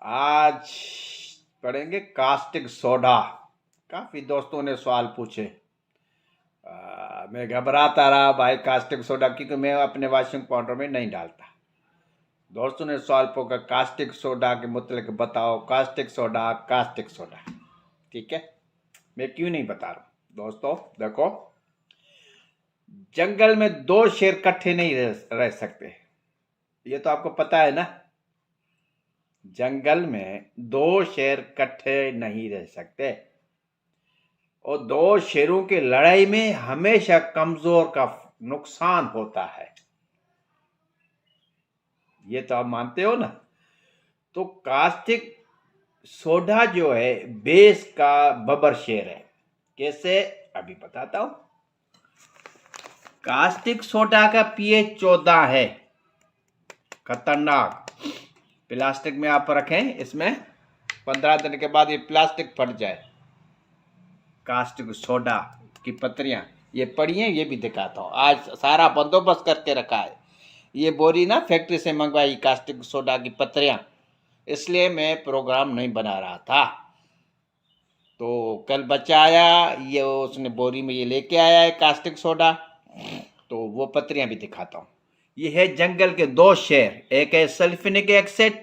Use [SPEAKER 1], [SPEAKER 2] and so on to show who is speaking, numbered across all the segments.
[SPEAKER 1] आज पढ़ेंगे caustic soda. काफ़ी दोस्तों ने सवाल पूछे। मैं घबराता रहा भाई कास्टिक सोडा, क्योंकि मैं अपने वॉशिंग पाउडर में नहीं डालता। दोस्तों ने सवाल पूछा कास्टिक सोडा के मुतल्लिक बताओ, कास्टिक सोडा कास्टिक सोडा। ठीक है, मैं क्यों नहीं बता रहा हूँ। दोस्तों देखो, जंगल में दो शेर इकट्ठे नहीं रह सकते, ये तो आपको पता है ना। जंगल में दो शेर इकट्ठे नहीं रह सकते, और दो शेरों की लड़ाई में हमेशा कमजोर का नुकसान होता है। ये तो आप मानते हो ना। तो कास्टिक सोडा जो है बेस का बबर शेर है। कैसे, अभी बताता हूं। कास्टिक सोडा का पीएच 14 है। खतरनाक। प्लास्टिक में आप रखें, इसमें 15 दिन के बाद ये प्लास्टिक फट जाए। कास्टिक सोडा की पत्रियां ये पड़ी हैं, ये भी दिखाता हूँ। आज सारा बंदोबस्त करके रखा है। ये बोरी ना फैक्ट्री से मंगवाई कास्टिक सोडा की पत्रियां, इसलिए मैं प्रोग्राम नहीं बना रहा था। तो कल बच्चा आया, ये उसने बोरी में ये लेके आया है कास्टिक सोडा, तो वो पत्रियां भी दिखाता हूँ। ये है जंगल के दो शेर, एक है सल्फ्यूरिक एसिड,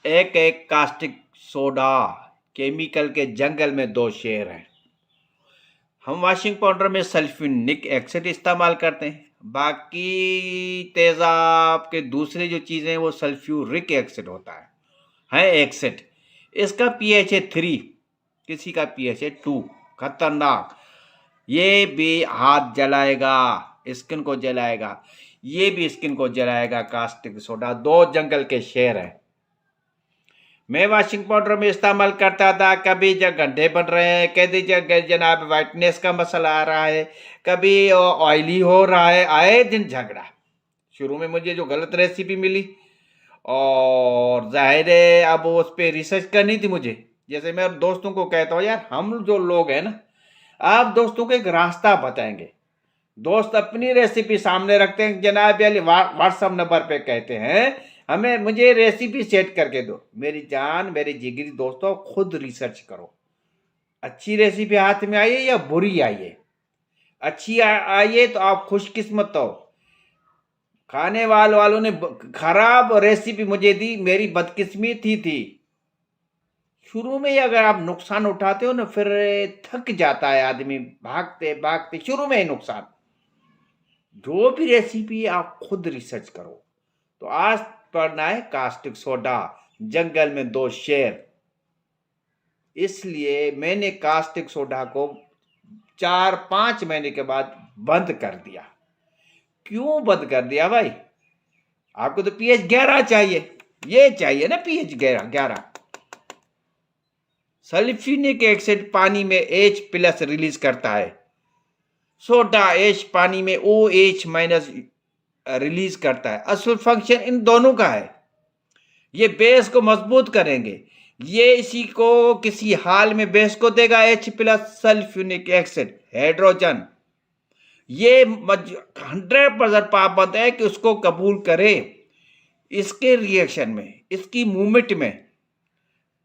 [SPEAKER 1] एक है कास्टिक सोडा। केमिकल के जंगल में दो शेर हैं। हम वॉशिंग पाउडर में सल्फ्यूरिक एसिड इस्तेमाल करते हैं, बाकी तेजाब के दूसरे जो चीज़ें हैं वो सल्फ्यूरिक एसिड होता है एसिड। इसका पीएच है 3, किसी का पीएच है 2। खतरनाक। ये भी हाथ जलाएगा, स्किन को जलाएगा, ये भी स्किन को जलाएगा। कास्टिक सोडा दो जंगल के शेर हैं। मैं वॉशिंग पाउडर में इस्तेमाल करता था, कभी जब गड्ढे बन रहे हैं, कभी जब जनाब वाइटनेस का मसला आ रहा है, कभी ऑयली हो रहा है, आए दिन झगड़ा। शुरू में मुझे जो गलत रेसिपी मिली, और जाहिर है अब उस पर रिसर्च करनी थी मुझे। जैसे मैं दोस्तों को कहता हूँ, यार हम जो लोग हैं ना, आप दोस्तों को एक रास्ता बताएंगे। दोस्त अपनी रेसिपी सामने रखते हैं, जनाब वाली व्हाट्सएप नंबर पे कहते हैं हमें मुझे रेसिपी सेट करके दो। मेरी जान, मेरे जिगरी दोस्तों, खुद रिसर्च करो। अच्छी रेसिपी हाथ में आई है या बुरी आई है। अच्छी आई है तो आप खुशकिस्मत हो। खाने वालों ने खराब रेसिपी मुझे दी, मेरी बदकिस्मती थी। शुरू में ही अगर आप नुकसान उठाते हो ना, फिर थक जाता है आदमी, भागते भागते शुरू में ही नुकसान। जो भी रेसिपी आप खुद रिसर्च करो। तो आज पढ़ना है कास्टिक सोडा, जंगल में दो शेर। इसलिए मैंने कास्टिक सोडा को 4-5 महीने के बाद बंद कर दिया। क्यों बंद कर दिया भाई? आपको तो पीएच 11 चाहिए, ये चाहिए ना पीएच 11। सल्फ्यूरिक एसिड पानी में H+ रिलीज करता है, सोडा H पानी में OH- रिलीज करता है। असल फंक्शन इन दोनों का है। ये बेस को मजबूत करेंगे, ये इसी को किसी हाल में बेस को देगा H+ सल्फ्यूरिक एसिड हाइड्रोजन। ये 100% पाबंद है कि उसको कबूल करे। इसके रिएक्शन में, इसकी मूवमेंट में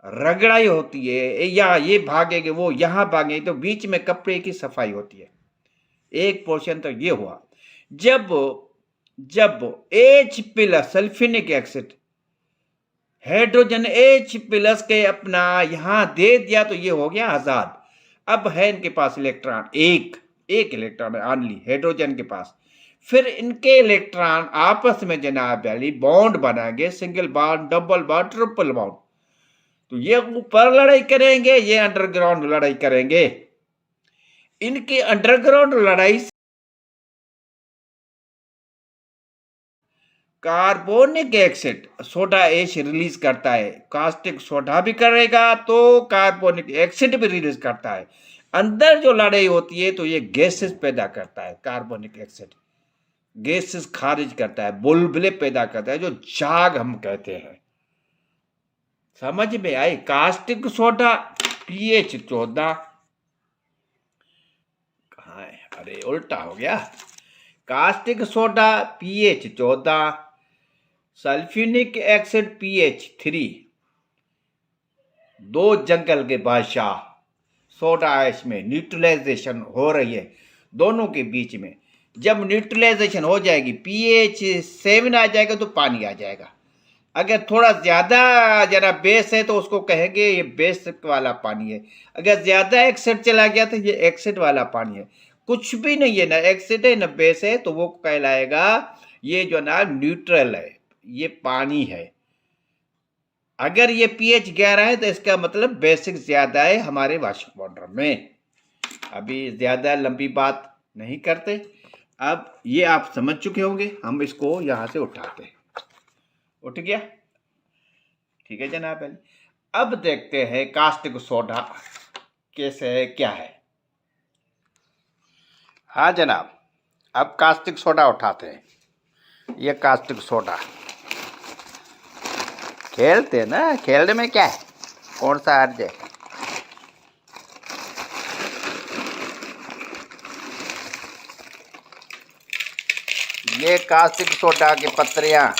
[SPEAKER 1] रगड़ाई होती है, या ये भागेंगे वो यहां भागेंगे, तो बीच में कपड़े की सफाई होती है। एक पोर्शन तो ये हुआ। जब जब H+ sulphuric acid hydrogen H+ के अपना यहां दे दिया, तो ये हो गया आजाद। अब है इनके पास इलेक्ट्रॉन, एक इलेक्ट्रॉन है ऑनली हाइड्रोजन के पास। फिर इनके इलेक्ट्रॉन आपस में जनाब वाली बॉन्ड बनाएंगे, single bond, double bond, triple bond. तो ये ऊपर लड़ाई करेंगे, ये अंडरग्राउंड लड़ाई करेंगे। इनकी अंडरग्राउंड लड़ाई carbonic acid soda H release करता है। कास्टिक सोडा भी करेगा तो कार्बोनिक एसिड भी रिलीज करता है। अंदर जो लड़ाई होती है तो ये गैसेस पैदा करता है। कार्बोनिक एसिड गैसेस खारिज करता है, बुलबुले पैदा करता है, जो जाग हम कहते हैं। समझ में आई? Caustic soda pH 14। कहाँ है? अरे उल्टा हो गया। Caustic soda pH 14, sulphuric acid pH 3। दो जंगल के बादशाह, सोडा ऐश में न्यूट्रलाइजेशन हो रही है दोनों के बीच में। जब न्यूट्रलाइजेशन हो जाएगी, पीएच 7 आ जाएगा तो पानी आ जाएगा। अगर थोड़ा ज़्यादा जरा बेस है तो उसको कहेंगे ये बेस वाला पानी है। अगर ज़्यादा एक्सिड चला गया तो ये एक्सिड वाला पानी है। कुछ भी नहीं है, ना एक्सिड है ना बेस है, तो वो कहलाएगा ये जो ना न्यूट्रल है, ये पानी है। अगर ये पीएच 11 है तो इसका मतलब बेसिक ज़्यादा है हमारे वाष्प पाउडर में। अभी ज़्यादा लंबी बात नहीं करते, अब ये आप समझ चुके होंगे। हम इसको यहाँ से उठाते हैं, उठ गया, ठीक है जनाब अली। अब देखते हैं कास्टिक सोडा कैसे है, क्या है। हाँ जनाब, अब कास्टिक सोडा उठाते हैं। ये कास्टिक सोडा खेलते हैं ना, खेलने में क्या है, कौन सा हर्ज है। ये कास्टिक सोडा की पत्रियाँ,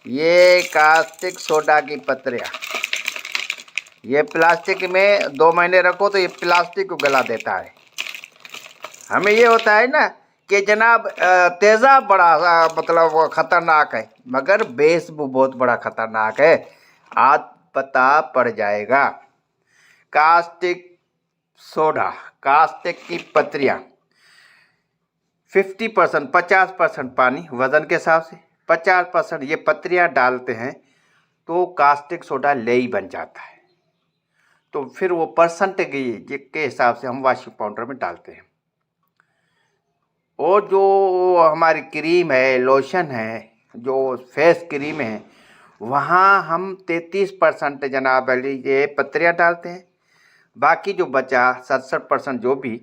[SPEAKER 1] ये कास्टिक सोडा की पत्रियाँ, ये प्लास्टिक में 2 महीने रखो तो ये प्लास्टिक को गला देता है। हमें ये होता है ना कि जनाब तेज़ाब बड़ा मतलब ख़तरनाक है, मगर बेस वो बहुत बड़ा ख़तरनाक है, आज पता पड़ जाएगा। कास्टिक सोडा, कास्टिक की पत्रियाँ 50%, 50% पानी वज़न के हिसाब से, 50% ये पत्रियाँ डालते हैं तो कास्टिक सोडा लेई बन जाता है। तो फिर वो परसेंटेज के हिसाब से हम वाशिंग पाउडर में डालते हैं। और जो हमारी क्रीम है, लोशन है, जो फेस क्रीम है, वहाँ हम 33% जनाब अली ये पत्रियाँ डालते हैं। बाकी जो बचा 67% जो भी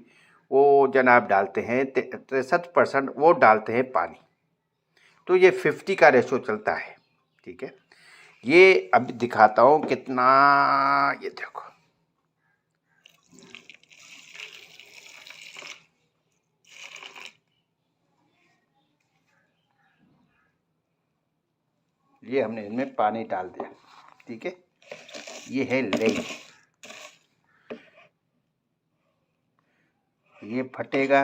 [SPEAKER 1] वो जनाब डालते हैं, 63% वो डालते हैं पानी। तो ये 50 का रेशो चलता है, ठीक है। ये अब दिखाता हूँ कितना, ये देखो, ये हमने इनमें पानी डाल दिया, ठीक है। ये है लेई, ये फटेगा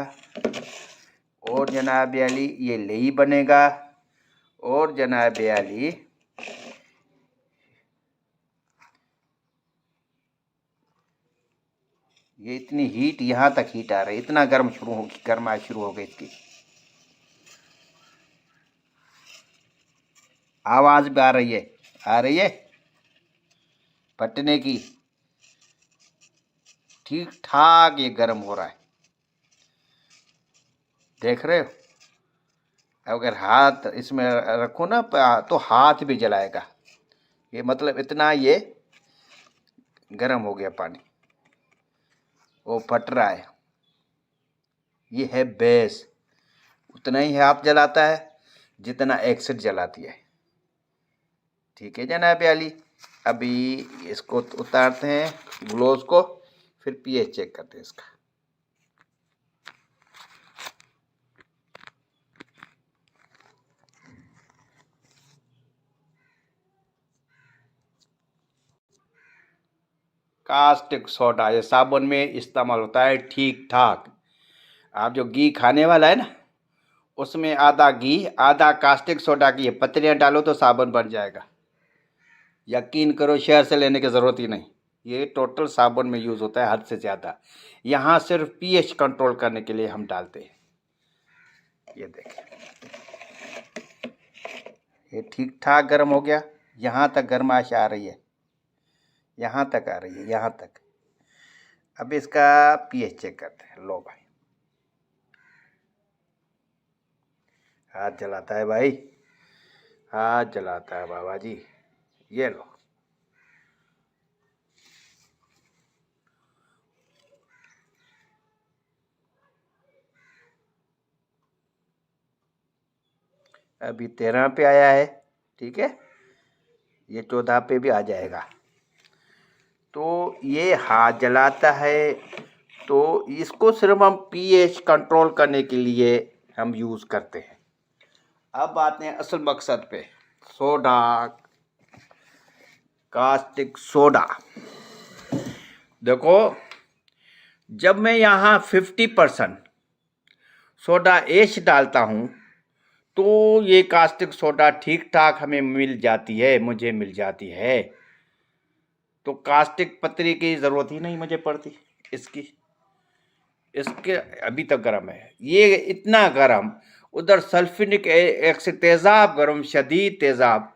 [SPEAKER 1] और जनाब अली ये लेई बनेगा। और जनाब अली ये इतनी हीट, यहाँ तक हीट आ रही है, इतना गर्म शुरू हो, गर्माइश शुरू हो गई इसकी। आवाज़ भी आ रही है, आ रही है फटने की, ठीक ठाक ये गर्म हो रहा है, देख रहे हो। अगर हाथ इसमें रखो ना तो हाथ भी जलाएगा, ये मतलब इतना ये गर्म हो गया पानी, वो फट रहा है। ये है बेस, उतना ही हाथ जलाता है जितना एक्सिड जलाती है, ठीक है जनाब अली। अभी इसको उतारते हैं ग्लोव्स को, फिर पीएच चेक करते हैं इसका। कास्टिक सोडा ये साबुन में इस्तेमाल होता है ठीक ठाक। आप जो घी खाने वाला है ना, उसमें आधा घी आधा कास्टिक सोडा की ये पत्तियाँ डालो तो साबुन बन जाएगा। यकीन करो, शहर से लेने की ज़रूरत ही नहीं, ये टोटल साबुन में यूज़ होता है हद से ज़्यादा। यहाँ सिर्फ पीएच कंट्रोल करने के लिए हम डालते हैं। ये देखें, ये ठीक ठाक गर्म हो गया, यहाँ तक गर्माइश आ रही है, यहाँ तक आ रही है, यहाँ तक। अब इसका पीएच चेक करते हैं। लो भाई, हाथ जलाता है भाई, हाथ जलाता है बाबा जी। ये लो, अभी 13 पे आया है, ठीक है, ये 14 पे भी आ जाएगा। तो ये हाथ जलाता है, तो इसको सिर्फ हम पीएच कंट्रोल करने के लिए हम यूज़ करते हैं। अब आते हैं असल मकसद पे, सोडा कास्टिक सोडा। देखो, जब मैं यहाँ 50% सोडा ऐश डालता हूँ तो ये कास्टिक सोडा ठीक ठाक हमें मिल जाती है, मुझे मिल जाती है। तो कास्टिक पतरी की ज़रूरत ही नहीं मुझे पड़ती इसके अभी तक गर्म है, ये इतना गर्म। उधर सल्फ्यूरिक एसिड तेज़ाब गर्म, शदीद तेज़ाब,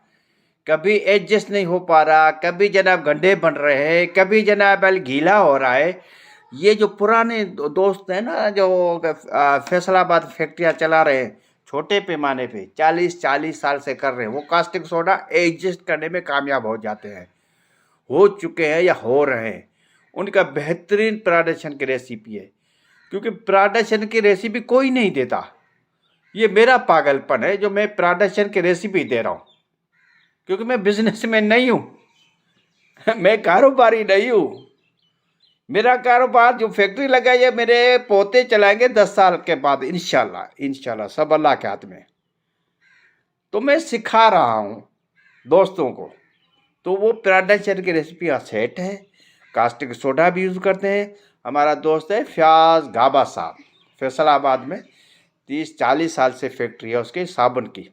[SPEAKER 1] कभी एडजस्ट नहीं हो पा रहा, कभी जनाब गंढे बन रहे हैं, कभी जनाब गीला हो रहा है। ये जो पुराने दोस्त हैं ना, जो फैसलाबाद फैक्ट्रियाँ चला रहे हैं छोटे पैमाने पे, 40 साल से कर रहे हैं, वो कास्टिक सोडा एडजस्ट करने में कामयाब हो जाते हैं, हो चुके हैं या हो रहे हैं। उनका बेहतरीन प्रोडक्शन की रेसिपी है, क्योंकि प्रोडक्शन की रेसिपी कोई नहीं देता। ये मेरा पागलपन है जो मैं प्रोडक्शन की रेसिपी दे रहा हूँ, क्योंकि मैं बिजनेसमैन नहीं हूँ मैं कारोबारी नहीं हूँ। मेरा कारोबार जो फैक्ट्री लगाई है, मेरे पोते चलाएंगे 10 साल के बाद, इंशाल्लाह सब अल्लाह के हाथ में। तो मैं सिखा रहा हूँ दोस्तों को, तो वो प्रोडक्शन की रेसिपी सेट है। कास्टिक सोडा भी यूज़ करते हैं। हमारा दोस्त है फयाज गाबा साहब, फैसलाबाद में 30-40 साल से फैक्ट्री है उसके साबुन की,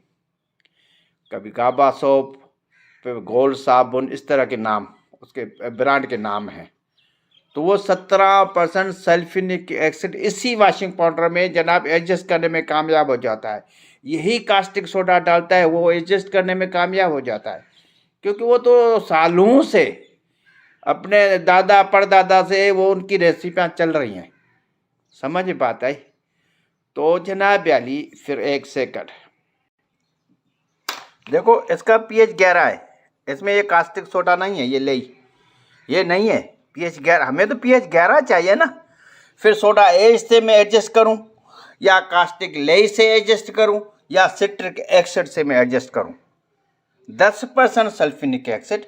[SPEAKER 1] कभी गाबा सोप, फिर गोल्ड साबुन, इस तरह के नाम उसके ब्रांड के नाम हैं। तो वो 17% सल्फ्यूरिक एसिड इसी वॉशिंग पाउडर में जनाब एडजस्ट करने में कामयाब हो जाता है। यही कास्टिक सोडा डालता है, वो एडजस्ट करने में कामयाब हो जाता है, क्योंकि वो तो सालों से अपने दादा परदादा से वो उनकी रेसिपियाँ चल रही हैं। समझ बात आई? तो जनाब अली, फिर एक सेकंड देखो, इसका pH 11 है, इसमें ये कास्टिक सोडा नहीं है, ये नहीं है। pH 11, हमें तो pH 11 चाहिए ना। फिर सोडा एश से मैं एडजस्ट करूं, या कास्टिक लेई से एडजस्ट करूं, या सिट्रिक एसिड से मैं एडजस्ट करूं। 10% sulphuric acid,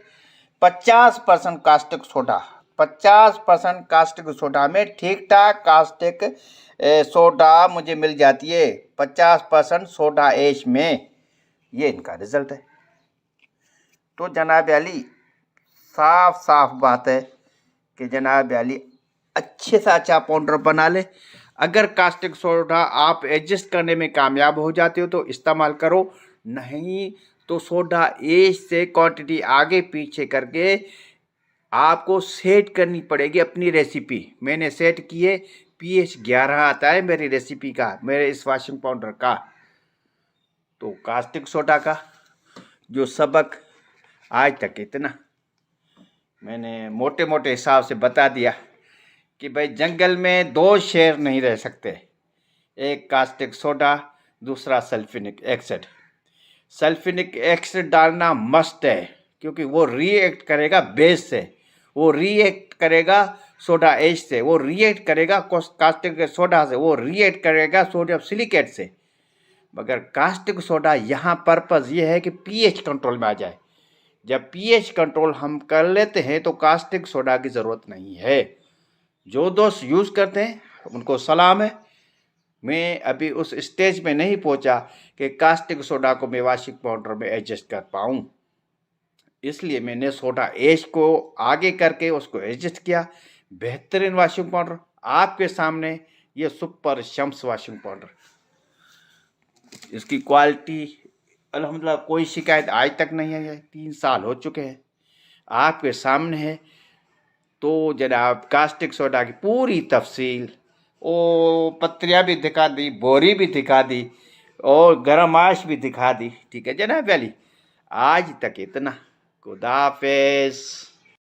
[SPEAKER 1] 50% caustic soda. 50% caustic soda में ठीक ठाक कास्टिक सोडा मुझे मिल जाती है 50% सोडा एश में। ये इनका रिजल्ट है। तो जनाब अली, साफ बात है कि जनाब अली अच्छे से अच्छा पाउडर बना ले। अगर कास्टिक सोडा आप एडजस्ट करने में कामयाब हो जाते हो तो इस्तेमाल करो, नहीं तो सोडा एश से क्वांटिटी आगे पीछे करके आपको सेट करनी पड़ेगी अपनी रेसिपी। मैंने सेट की है, pH 11 आता है मेरी रेसिपी का, मेरे इस वॉशिंग पाउडर का। तो कास्टिक सोडा का जो सबक आज तक इतना मैंने मोटे मोटे हिसाब से बता दिया कि भाई जंगल में 2 शेर नहीं रह सकते, एक कास्टिक सोडा, दूसरा सल्फ्यूरिक एसिड। सल्फ्यूरिक एसिड डालना मस्ट है, क्योंकि वो रिएक्ट करेगा बेस से, वो रिएक्ट करेगा सोडा एश से, वो रिएक्ट करेगा कास्टिक सोडा से, वो रिएक्ट करेगा सोडियम सिलिकेट से। मगर कास्टिक सोडा यहाँ पर्पज़ ये है कि pH कंट्रोल में आ जाए। जब pH कंट्रोल हम कर लेते हैं तो कास्टिक सोडा की ज़रूरत नहीं है। जो दोस्त यूज़ करते हैं उनको सलाम है। मैं अभी उस स्टेज में नहीं पहुंचा कि कास्टिक सोडा को मैं वॉशिंग पाउडर में एडजस्ट कर पाऊँ, इसलिए मैंने सोडा एश को आगे करके उसको एडजस्ट किया। बेहतरीन वॉशिंग पाउडर आपके सामने, ये सुपर शम्स वॉशिंग पाउडर, इसकी क्वालिटी अल्हम्दुलिल्लाह कोई शिकायत आज तक नहीं है। 3 साल हो चुके हैं, आपके सामने है। तो जनाब कास्टिक सोडा की पूरी तफसील, ओ पत्रियाँ भी दिखा दी, बोरी भी दिखा दी, और गरमाश भी दिखा दी। ठीक है जनाब अली, आज तक इतना। खुदा हाफिज़।